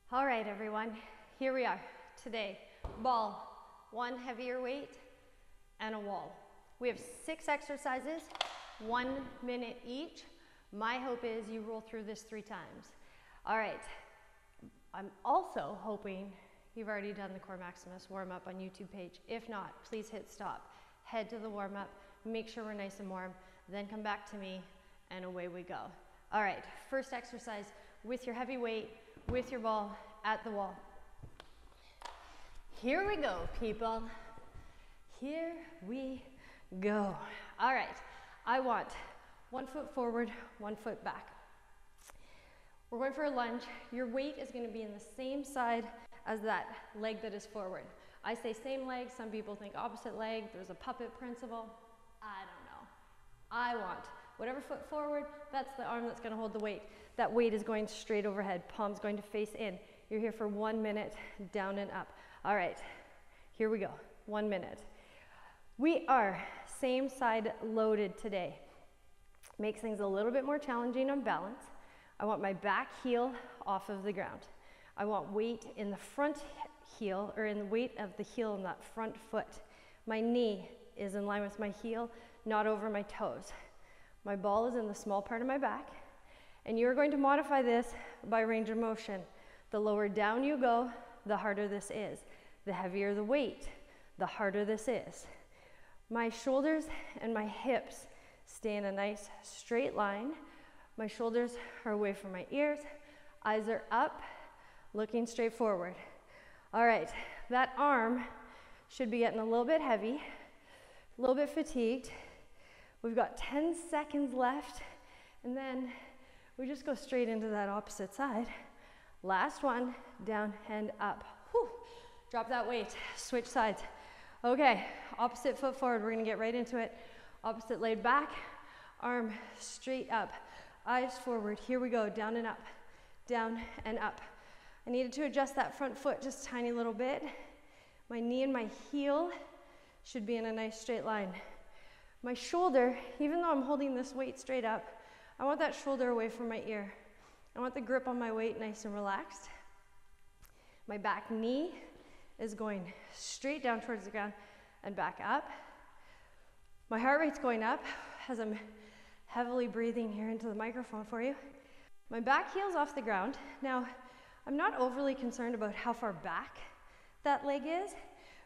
All right, everyone, here we are today. Ball, one heavier weight, and a wall. We have 6 exercises, 1 minute each. My hope is you roll through this 3 times. All right, I'm also hoping you've already done the Core Maximus warm-up on YouTube page. If not, please hit stop. Head to the warm-up, make sure we're nice and warm, then come back to me, and away we go. All right, first exercise with your heavy weight, with your ball at the wall. Here we go, people. Here we go. All right, I want 1 foot forward, 1 foot back. We're going for a lunge. Your weight is going to be in the same side as that leg that is forward. I say same leg, some people think opposite leg. There's a puppet principle. I don't know. I want whatever foot forward, that's the arm that's going to hold the weight. That weight is going straight overhead, palms going to face in. You're here for 1 minute, down and up. All right, here we go, 1 minute. We are same side loaded today. Makes things a little bit more challenging on balance. I want my back heel off of the ground. I want weight in the front heel, or in the weight of the heel in that front foot. My knee is in line with my heel, not over my toes. My ball is in the small part of my back, and you're going to modify this by range of motion. The lower down you go, the harder this is. The heavier the weight, the harder this is. My shoulders and my hips stay in a nice straight line. My shoulders are away from my ears, eyes are up, looking straight forward. All right, that arm should be getting a little bit heavy, a little bit fatigued. We've got 10 seconds left, and then we just go straight into that opposite side. Last one, down and up. Whew. Drop that weight, switch sides. Okay, opposite foot forward, we're gonna get right into it. Opposite leg back, arm straight up, eyes forward. Here we go, down and up, down and up. I needed to adjust that front foot just a tiny little bit. My knee and my heel should be in a nice straight line. My shoulder, even though I'm holding this weight straight up, I want that shoulder away from my ear. I want the grip on my weight nice and relaxed. My back knee is going straight down towards the ground and back up. My heart rate's going up as I'm heavily breathing here into the microphone for you. My back heel's off the ground. Now, I'm not overly concerned about how far back that leg is,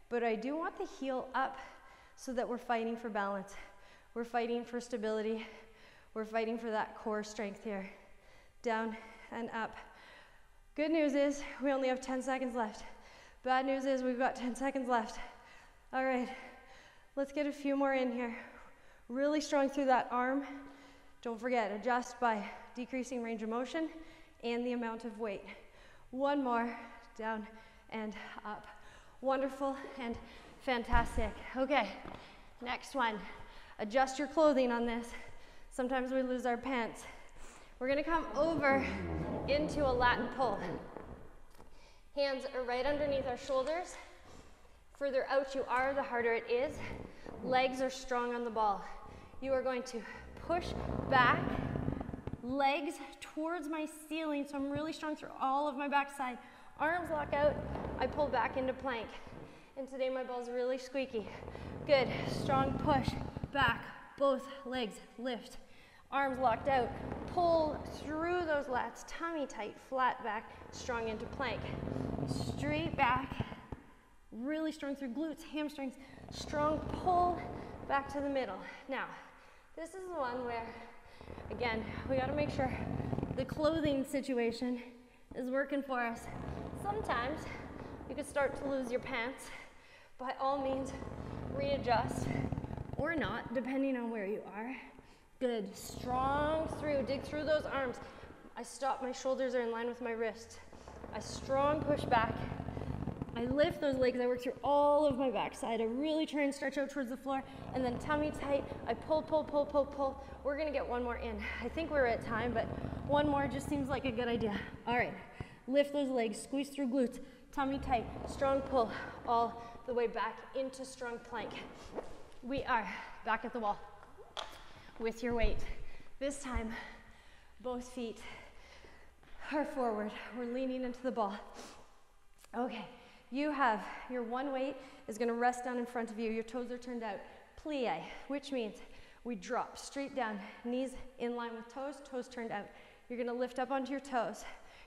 but I do want the heel up so that we're fighting for balance. We're fighting for stability. We're fighting for that core strength here. Down and up. Good news is we only have 10 seconds left. Bad news is we've got 10 seconds left. All right, let's get a few more in here. Really strong through that arm. Don't forget, adjust by decreasing range of motion and the amount of weight. One more, down and up. Wonderful and fantastic. Okay, next one. Adjust your clothing on this. Sometimes we lose our pants. We're gonna come over into a Lat Pull. Hands are right underneath our shoulders. Further out you are, the harder it is. Legs are strong on the ball. You are going to push back, legs towards my ceiling, so I'm really strong through all of my backside. Arms lock out, I pull back into plank. And today my ball's really squeaky. Good, strong push, back, both legs lift. Arms locked out, pull through those lats, tummy tight, flat back, strong into plank. Straight back, really strong through glutes, hamstrings, strong pull back to the middle. Now, this is the one where, again, we gotta make sure the clothing situation is working for us. Sometimes you could start to lose your pants. By all means, readjust, or not, depending on where you are. Good, strong through, dig through those arms. I stop, my shoulders are in line with my wrists. I strong push back. I lift those legs, I work through all of my backside. I really try and stretch out towards the floor, and then tummy tight, I pull, pull, pull, pull, pull. We're gonna get one more in. I think we're at time, but one more just seems like a good idea. All right, lift those legs, squeeze through glutes, tummy tight, strong pull, all the way back into strong plank. We are back at the wall with your weight. This time, both feet or forward. We're leaning into the ball. Okay, you have your one weight is gonna rest down in front of you. Your toes are turned out. Plie, which means we drop straight down, knees in line with toes, toes turned out. You're gonna lift up onto your toes.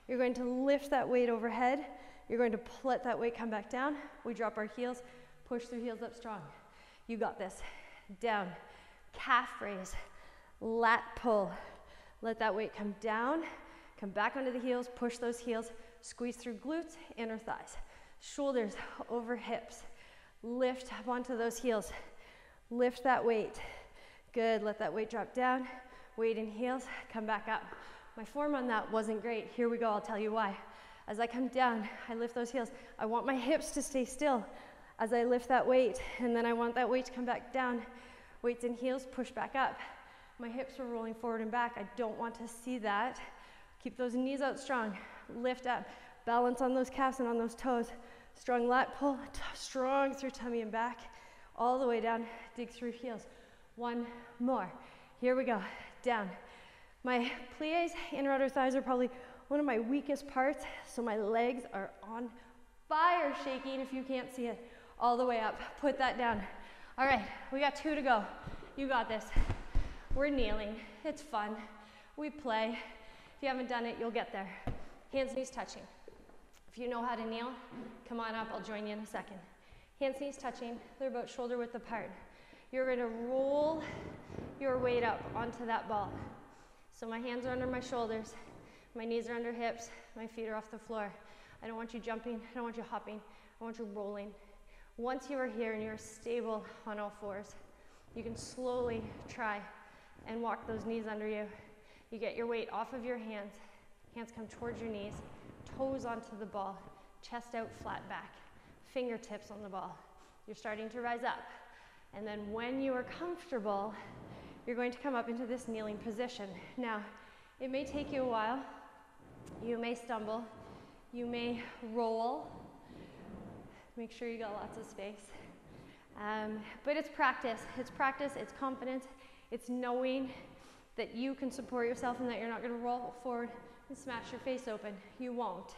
You're going to lift that weight overhead. You're going to let that weight come back down. We drop our heels, push through heels up strong. You got this. Down, calf raise, lat pull. Let that weight come down, come back onto the heels, push those heels, squeeze through glutes, inner thighs. Shoulders over hips. Lift up onto those heels. Lift that weight. Good, let that weight drop down. Weight in heels, come back up. My form on that wasn't great. Here we go, I'll tell you why. As I come down, I lift those heels. I want my hips to stay still as I lift that weight, and then I want that weight to come back down. Weights in heels, push back up. My hips are rolling forward and back. I don't want to see that. Keep those knees out strong. Lift up. Balance on those calves and on those toes. Strong lat pull, strong through tummy and back. All the way down, dig through heels. One more. Here we go. Down. My plies, inner outer thighs are probably one of my weakest parts, so my legs are on fire, shaking if you can't see it. All the way up. Put that down. All right, we got 2 to go. You got this. We're kneeling. It's fun. We play. If you haven't done it, you'll get there. Hands, knees touching. If you know how to kneel, come on up. I'll join you in a second. Hands, knees touching. They're about shoulder width apart. You're going to roll your weight up onto that ball. So my hands are under my shoulders. My knees are under hips. My feet are off the floor. I don't want you jumping. I don't want you hopping. I want you rolling. Once you are here and you're stable on all fours, you can slowly try and walk those knees under you. You get your weight off of your hands. Hands come towards your knees. Toes onto the ball. Chest out, flat back. Fingertips on the ball. You're starting to rise up. And then when you are comfortable, you're going to come up into this kneeling position. Now, it may take you a while. You may stumble. You may roll. Make sure you got lots of space. But it's practice. It's practice. It's confidence. It's knowing that you can support yourself and that you're not going to roll forward and smash your face open. You won't.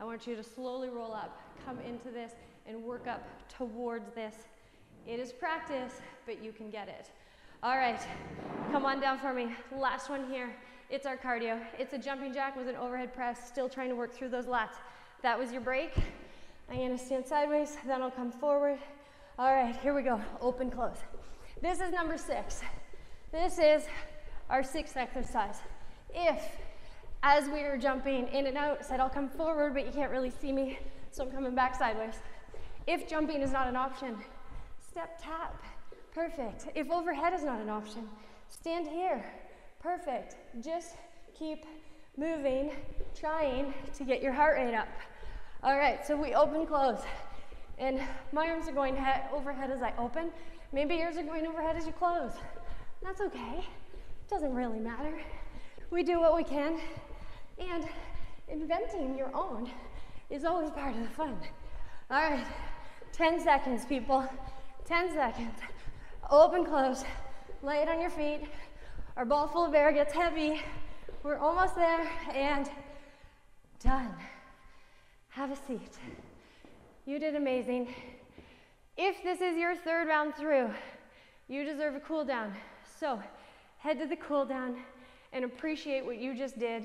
I want you to slowly roll up, come into this, and work up towards this. It is practice, but you can get it. All right, come on down for me. Last one here. It's our cardio. It's a jumping jack with an overhead press, still trying to work through those lats. That was your break. I'm gonna stand sideways, then I'll come forward. All right, here we go, open, close. This is number 6. This is our 6th exercise. If, as we are jumping in and out, said I'll come forward, but you can't really see me, so I'm coming back sideways. If jumping is not an option, step tap, perfect. If overhead is not an option, stand here, perfect. Just keep moving, trying to get your heart rate up. All right, so we open, close. And my arms are going overhead as I open. Maybe yours are going overhead as you close. That's okay, it doesn't really matter. We do what we can, and inventing your own is always part of the fun. All right, 10 seconds, people. 10 seconds. Open, close. Lay it on your feet. Our ball full of air gets heavy. We're almost there, and done. Have a seat. You did amazing. If this is your 3rd round through, you deserve a cool down. So head to the cool down and appreciate what you just did.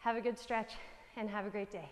Have a good stretch and have a great day.